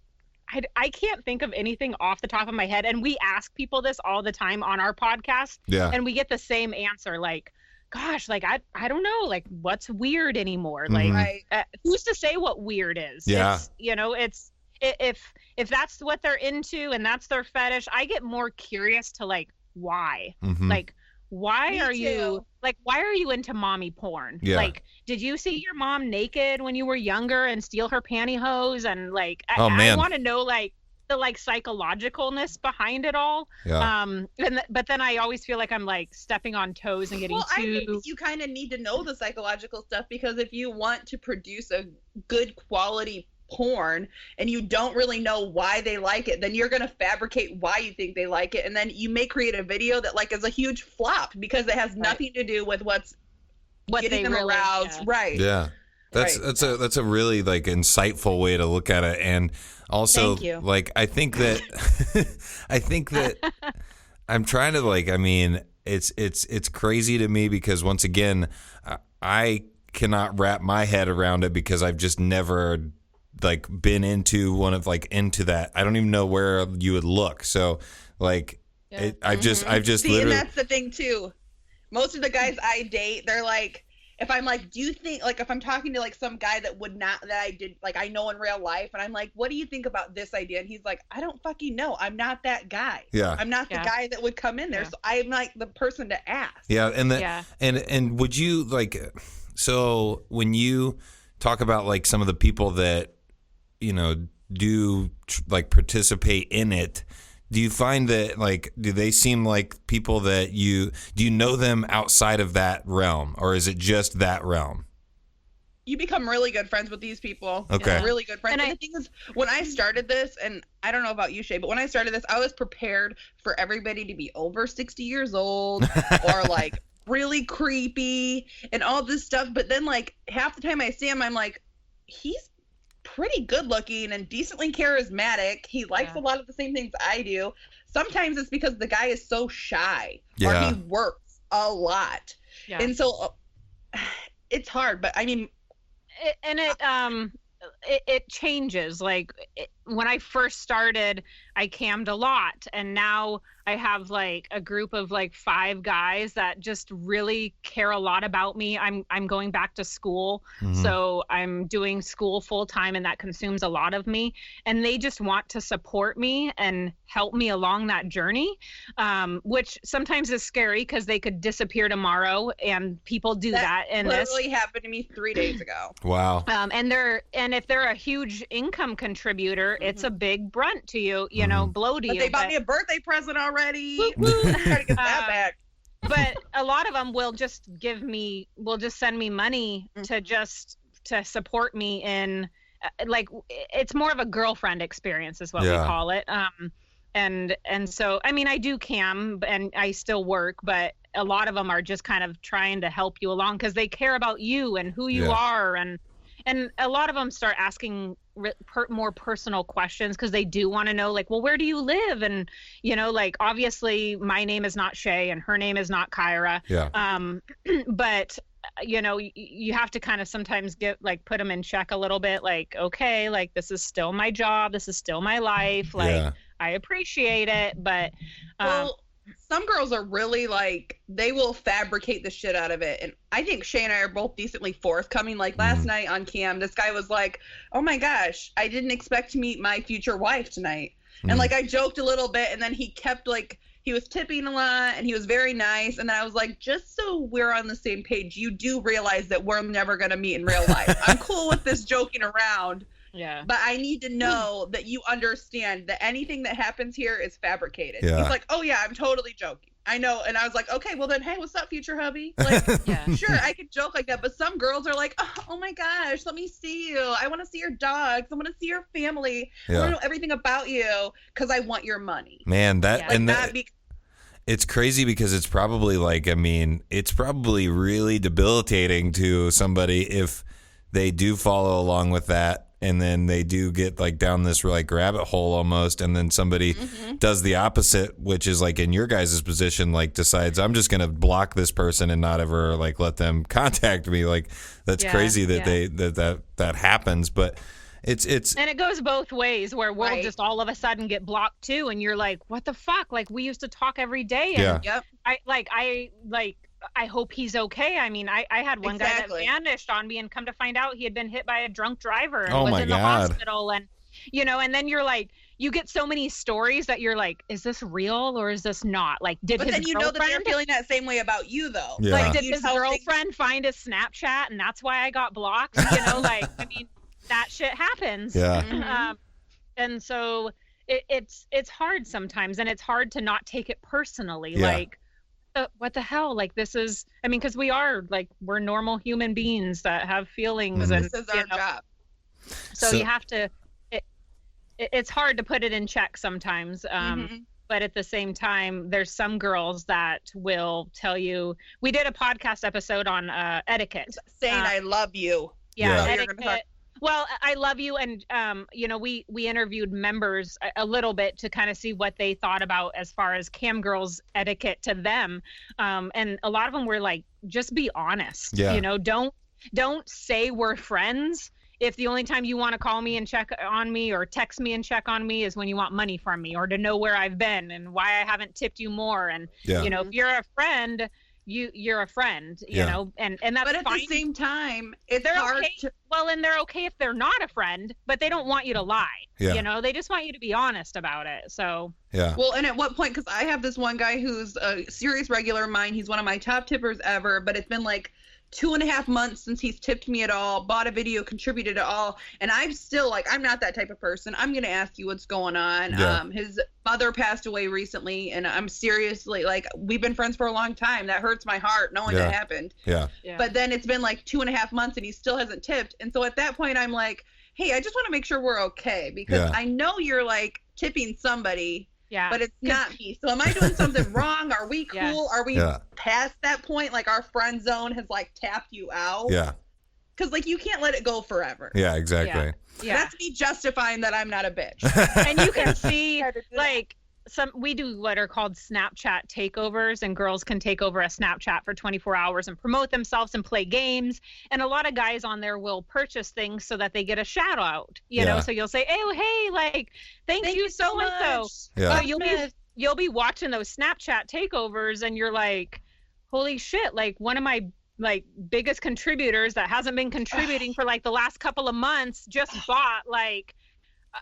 I can't think of anything off the top of my head. And we ask people this all the time on our podcast. Yeah. And we get the same answer, like, gosh, like, I don't know, like, what's weird anymore? Like, who's to say what weird is? Yeah. It's, you know, it's, if that's what they're into and that's their fetish, I get more curious to like why. Like, why are you into mommy porn? Yeah. Like, did you see your mom naked when you were younger and steal her pantyhose? And like, man. I want to know like the like psychologicalness behind it all. Yeah. But then I always feel like I'm like stepping on toes and getting I think you kind of need to know the psychological stuff, because if you want to produce a good quality porn and you don't really know why they like it, then you're going to fabricate why you think they like it, and then you may create a video that like is a huge flop because it has nothing to do with what getting them really aroused. Right. Yeah. That's a really like insightful way to look at it. And also like I think that I'm trying to like, I mean, it's crazy to me because once again I cannot wrap my head around it because I've just never like been into into that. I don't even know where you would look. So like I've just See, literally, and that's the thing too. Most of the guys I date, they're like, if I'm like, do you think, like, if I'm talking to like some guy that I know in real life, and I'm like, what do you think about this idea? And he's like, I don't fucking know. I'm not that guy. Yeah. I'm not the guy that would come in there. So I'm like the person to ask. Yeah. And would you like, so when you talk about like some of the people that do like participate in it, do you find that like, do they seem like people that do you know them outside of that realm, or is it just that realm? You become really good friends with these people. Okay. Really good friends. And the thing is, when I started this, and I don't know about you, Shaye, but when I started this, I was prepared for everybody to be over 60 years old or like really creepy and all this stuff. But then like half the time I see him, I'm like, he's pretty good looking and decently charismatic. He likes a lot of the same things I do. Sometimes it's because the guy is so shy or he works a lot. Yeah. And so it's hard, but I mean, it changes. Like when I first started, I cammed a lot, and now I have like a group of like 5 guys that just really care a lot about me. I'm going back to school, so I'm doing school full time, and that consumes a lot of me. And they just want to support me and help me along that journey, which sometimes is scary because they could disappear tomorrow, and people do that. And this literally happened to me 3 days ago. Wow. And if they're a huge income contributor, it's a big brunt to you, blow to you. But they bought me a birthday present already. Try to get that back. But a lot of them will just send me money to support me in, like, it's more of a girlfriend experience is what we call it. And so, I mean, I do cam and I still work, but a lot of them are just kind of trying to help you along because they care about you and who you are. And a lot of them start asking more personal questions because they do want to know, like, well, where do you live? And, like, obviously my name is not Shaye and her name is not Kyra. Yeah. But, you have to kind of sometimes put them in check a little bit. Like, okay, like, this is still my job. This is still my life. Like, I appreciate it. But, some girls are really like, they will fabricate the shit out of it. And I think Shaye and I are both decently forthcoming. Like last night on cam, this guy was like, oh my gosh, I didn't expect to meet my future wife tonight. And like, I joked a little bit, and then he kept like, he was tipping a lot and he was very nice. And then I was like, just so we're on the same page, you do realize that we're never going to meet in real life. I'm cool with this joking around. Yeah. But I need to know that you understand that anything that happens here is fabricated. Yeah. He's like, oh yeah, I'm totally joking. I know. And I was like, okay, well then, hey, what's up, future hubby? Like, sure, I could joke like that. But some girls are like, oh my gosh, let me see you. I want to see your dogs. I want to see your family. I want to know everything about you because I want your money. Man, it's crazy because it's probably like, I mean, it's probably really debilitating to somebody if they do follow along with that. And then they do get like down this like rabbit hole almost, and then somebody does the opposite, which is like in your guys' position, like decides I'm just gonna block this person and not ever like let them contact me. Like that's crazy that that happens, but it's and it goes both ways where we'll just all of a sudden get blocked too, and you're like, what the fuck? Like we used to talk every day, and I hope he's okay. I mean, I had one guy that vanished on me, and come to find out he had been hit by a drunk driver and was in the hospital. And, and then you're like, you get so many stories that you're like, is this real or is this not? Like, but then you know that they're feeling that same way about you, though. Yeah. Like, did his girlfriend find his Snapchat and that's why I got blocked? Like, I mean, that shit happens. Yeah. And so it's hard sometimes, and it's hard to not take it personally. Yeah. Like, what the hell? Like, this is, I mean, because we're normal human beings that have feelings. And this is our job. So you have to, it's hard to put it in check sometimes. But at the same time, there's some girls that will tell you, we did a podcast episode on etiquette. Saying I love you. Yeah. Etiquette. Well, I love you. And, we interviewed members a little bit to kind of see what they thought about as far as cam girls etiquette to them. And a lot of them were like, just be honest. Yeah. Don't say we're friends if the only time you want to call me and check on me or text me and check on me is when you want money from me or to know where I've been and why I haven't tipped you more. And, if you're a friend, you're a friend, you know, and that's but at fine. The same time, it's hard to... Well, and they're okay if they're not a friend, but they don't want you to lie. Yeah. They just want you to be honest about it. So yeah. Well, and at what point? Because I have this one guy who's a serious regular of mine. He's one of my top tippers ever, but it's been like 2.5 months since he's tipped me at all, bought a video, contributed at all, and I'm still like, I'm not that type of person. I'm gonna ask you what's going on. Yeah. His mother passed away recently, and I'm seriously like, we've been friends for a long time. That hurts my heart knowing that happened. Yeah. But then it's been like 2.5 months and he still hasn't tipped, and so at that point I'm like, hey, I just want to make sure we're okay, because I know you're like tipping somebody. Yeah. But it's not me. So am I doing something wrong? Are we cool? Are we past that point? Like our friend zone has like tapped you out? Yeah. Because like you can't let it go forever. Yeah, exactly. Yeah. That's me justifying that I'm not a bitch. And you can see like we do what are called Snapchat takeovers, and girls can take over a Snapchat for 24 hours and promote themselves and play games. And a lot of guys on there will purchase things so that they get a shout out, you know? So you'll say, oh, hey, like, thank you so and so. Yeah. So you'll be watching those Snapchat takeovers and you're like, holy shit, like one of my like biggest contributors that hasn't been contributing for like the last couple of months just bought like,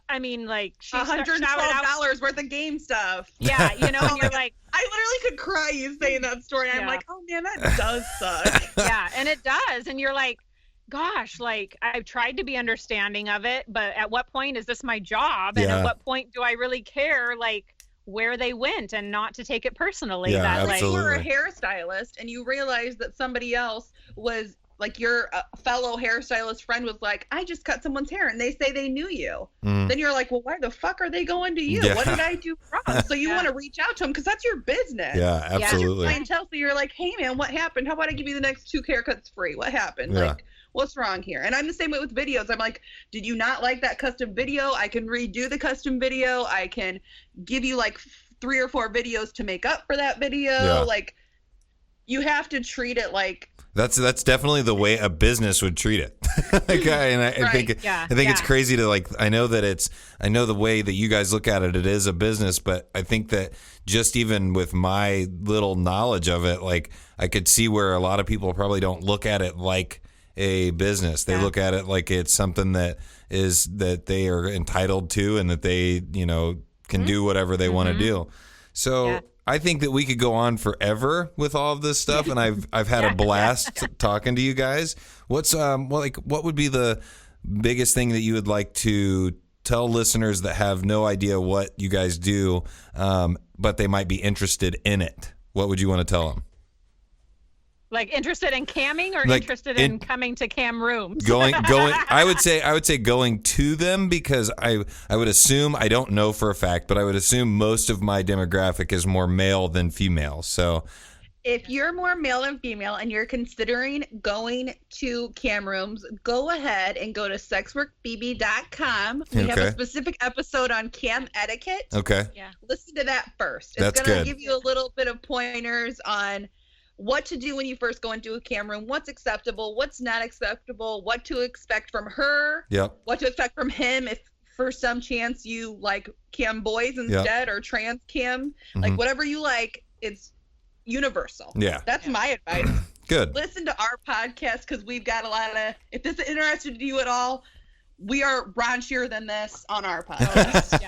I mean, like she $112 worth of game stuff. Yeah, you know, and you're like, I literally could cry you saying that story. I'm like, oh man, that does suck. Yeah, and it does, and you're like, gosh, like I've tried to be understanding of it, but at what point is this my job? And at what point do I really care, like where they went, and not to take it personally? Yeah, that absolutely. Like you were a hairstylist and you realized that somebody else was. Like your fellow hairstylist friend was like, I just cut someone's hair and they say they knew you. Then you're like, well, why the fuck are they going to you? What did I do wrong? So you want to reach out to them because that's your business. Yeah, absolutely. And so you're like, hey man, what happened? How about I give you the next 2 haircuts free? What happened? Yeah. Like, what's wrong here? And I'm the same way with videos. I'm like, did you not like that custom video? I can redo the custom video. I can give you like 3 or 4 videos to make up for that video. Yeah. Like, you have to treat it like. That's definitely the way a business would treat it. Like, I think it's crazy to like. I know the way that you guys look at it. It is a business, but I think that just even with my little knowledge of it, like I could see where a lot of people probably don't look at it like a business. They look at it like it's something that they are entitled to, and that they can do whatever they want to do. So. Yeah. I think that we could go on forever with all of this stuff, and I've had a blast talking to you guys. What would be the biggest thing that you would like to tell listeners that have no idea what you guys do, but they might be interested in it? What would you want to tell them? Like interested in camming, or like interested in coming to cam rooms? Going. I would say going to them, because I would assume, I don't know for a fact, but I would assume most of my demographic is more male than female. So if you're more male than female and you're considering going to cam rooms, go ahead and go to sexworkbb.com. We have a specific episode on cam etiquette. Okay. Yeah. Listen to that first. That's going to good. give you a little bit of pointers on what to do when you first go into a cam room, what's acceptable, what's not acceptable, what to expect from her, what to expect from him if for some chance you like cam boys instead, or trans cam, like whatever you like, it's universal. Yeah. That's my advice. Good. Listen to our podcast, because we've got a lot of, if this interested you at all, we are raunchier than this on our podcast.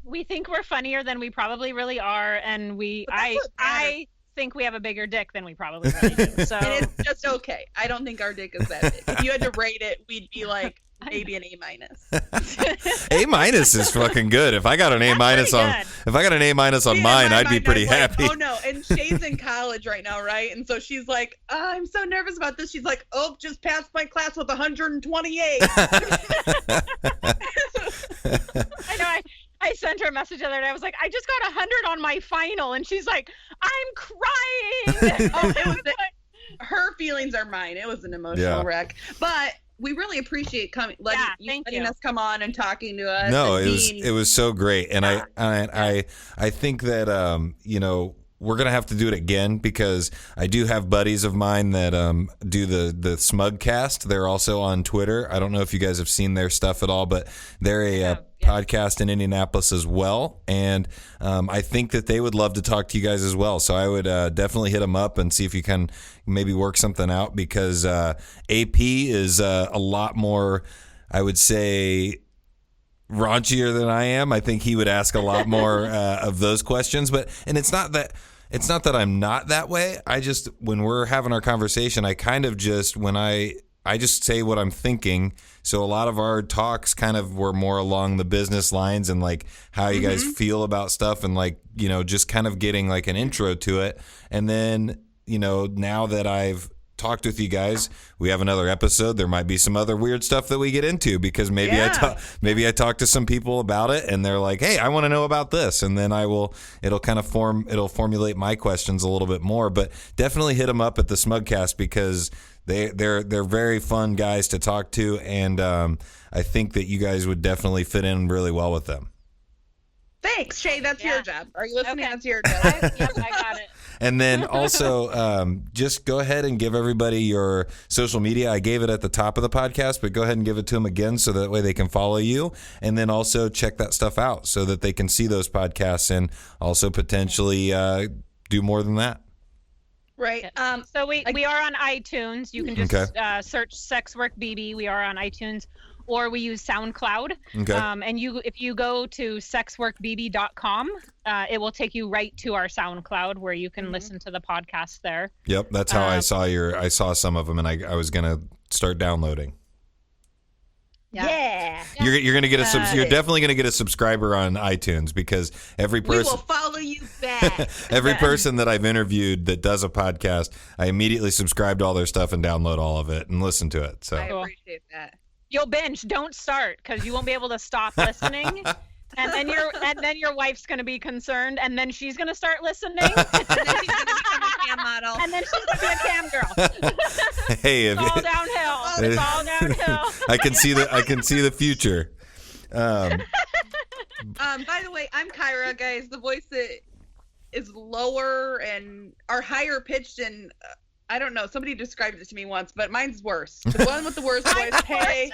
We think we're funnier than we probably really are, and I think we have a bigger dick than we probably really do. So and it's just okay. I don't think our dick is that big. If you had to rate it, we'd be like maybe an A-. A- is fucking good. If I got an A- on mine, I'd be pretty happy. Oh no, and Shaye's in college right now, right? And so she's like, I'm so nervous about this. She's like, oh, just passed my class with 128. I know. I sent her a message the other day. I was like, I just got 100 on my final, and she's like, I'm crying. Her feelings are mine. It was an emotional wreck, but we really appreciate letting us come on and talking to us. No, it was so great, and I think that we're gonna have to do it again, because I do have buddies of mine that do the Smugcast. They're also on Twitter. I don't know if you guys have seen their stuff at all, but they're a podcast in Indianapolis as well, and I think that they would love to talk to you guys as well. So I would definitely hit them up and see if you can maybe work something out, because AP is a lot more, I would say, raunchier than I am. I think he would ask a lot more of those questions, and it's not that it's not that I'm not that way. I just, when we're having our conversation, I kind of just, I just say what I'm thinking. So a lot of our talks kind of were more along the business lines and like how you guys feel about stuff and like, you know, just kind of getting like an intro to it. And then, you know, now that I've talked with you guys, we have another episode. There might be some other weird stuff that we get into because maybe I talk to some people about it and they're like, hey, I want to know about this. And then it'll kind of formulate my questions a little bit more, but definitely hit them up at the Smugcast because they're very fun guys to talk to. And I think that you guys would definitely fit in really well with them. Thanks, Shaye. That's your job. Are you listening? Okay. That's your job. Yep, I got it. And then also, just go ahead and give everybody your social media. I gave it at the top of the podcast, but go ahead and give it to them again so that way they can follow you. And then also check that stuff out so that they can see those podcasts and also potentially do more than that. Right. So we are on iTunes. You can just search Sex Work BB. We are on iTunes. Or we use SoundCloud. Okay. And if you go to sexworkbb.com, it will take you right to our SoundCloud where you can listen to the podcast there. Yep, that's how I saw some of them, and I was gonna start downloading. Yeah. You're gonna get you're definitely gonna get a subscriber on iTunes because every person we will follow you back. Every person that I've interviewed that does a podcast, I immediately subscribe to all their stuff and download all of it and listen to it. So I appreciate that. You'll binge. Don't start because you won't be able to stop listening, and then your wife's going to be concerned, and then she's going to start listening, and then she's going to become a cam model, and then she's going to be a cam girl. Hey, it's all downhill. It's all downhill. I can see the future. By the way, I'm Kyra, guys. The voice that is lower and or higher pitched and. I don't know. Somebody described it to me once, but mine's worse. The one with the worst voice. Hey,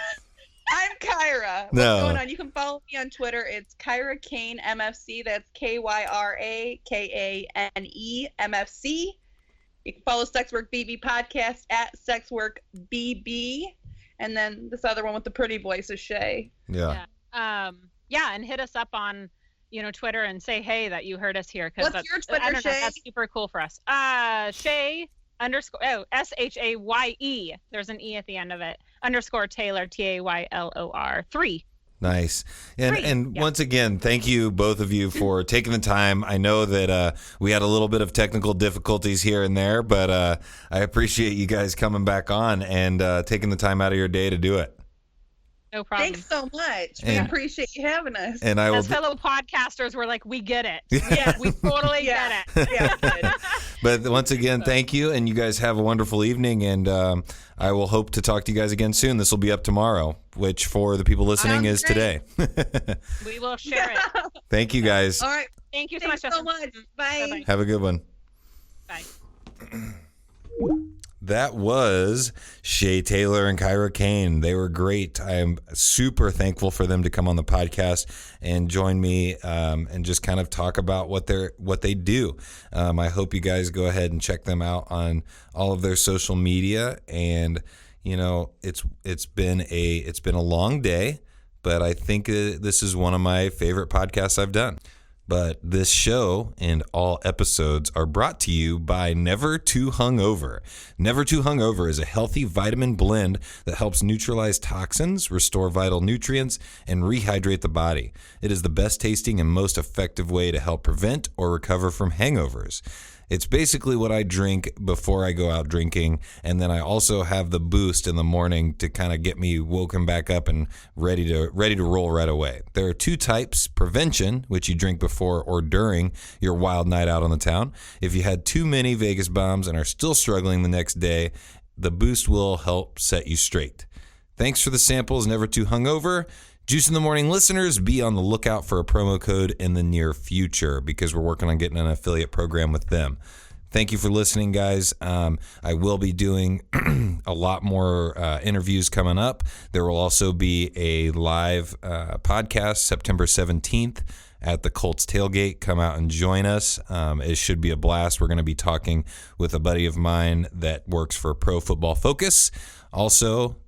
I'm Kyra. What's going on? You can follow me on Twitter. It's Kyra Kane MFC. That's KyraKane MFC. You can follow Sexwork BB Podcast at Sexwork BB, and then this other one with the pretty voice is Shaye. Yeah. And hit us up on Twitter and say hey that you heard us here because what's your Twitter, Shaye? That's super cool for us. Shaye. SHAYE. There's an E at the end of it. _ Taylor TAYLOR 3. Nice. And once again, thank you both of you for taking the time. I know that we had a little bit of technical difficulties here and there, but I appreciate you guys coming back on and taking the time out of your day to do it. No problem. Thanks so much. We appreciate you having us. And as fellow podcasters, we're like, we get it. Yeah, we totally get it. Yeah. But once again, thank you, and you guys have a wonderful evening, and I will hope to talk to you guys again soon. This will be up tomorrow, which for the people listening is today. We will share it. Thank you, guys. All right. Thank you so much. Bye. Bye-bye. Have a good one. Bye. That was Shaye Taylor and Kyra Kane. They were great. I am super thankful for them to come on the podcast and join me and just kind of talk about what they do. I hope you guys go ahead and check them out on all of their social media. And it's been a long day, but I think this is one of my favorite podcasts I've done. But this show and all episodes are brought to you by Never Too Hungover. Never Too Hungover is a healthy vitamin blend that helps neutralize toxins, restore vital nutrients, and rehydrate the body. It is the best tasting and most effective way to help prevent or recover from hangovers. It's basically what I drink before I go out drinking, and then I also have the boost in the morning to kind of get me woken back up and ready to roll right away. There are two types: prevention, which you drink before or during your wild night out on the town. If you had too many Vegas bombs and are still struggling the next day, the boost will help set you straight. Thanks for the samples, Never Too Hungover. Juice in the Morning listeners, be on the lookout for a promo code in the near future because we're working on getting an affiliate program with them. Thank you for listening, guys. I will be doing a lot more interviews coming up. There will also be a live podcast September 17th at the Colts Tailgate. Come out and join us. It should be a blast. We're going to be talking with a buddy of mine that works for Pro Football Focus. Also,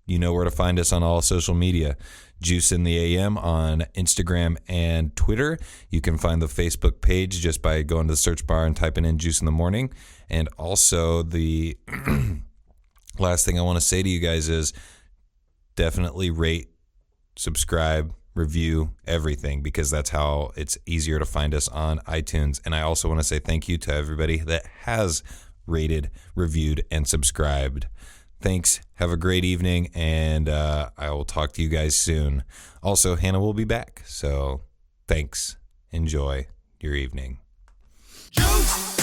You know where to find us on all social media. Juice in the AM on Instagram and Twitter. You can find the Facebook page just by going to the search bar and typing in Juice in the Morning. And also the last thing I want to say to you guys is definitely rate, subscribe, review, everything, because that's how it's easier to find us on iTunes. And I also want to say thank you to everybody that has rated, reviewed, and subscribed. Thanks. Have a great evening, and I will talk to you guys soon. Also, Hannah will be back, so thanks. Enjoy your evening. Juice!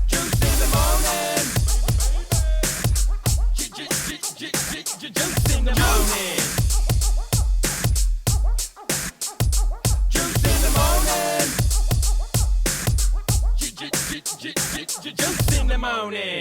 Juice in the morning! Juice in the morning! Juice in the morning! Juice in the morning!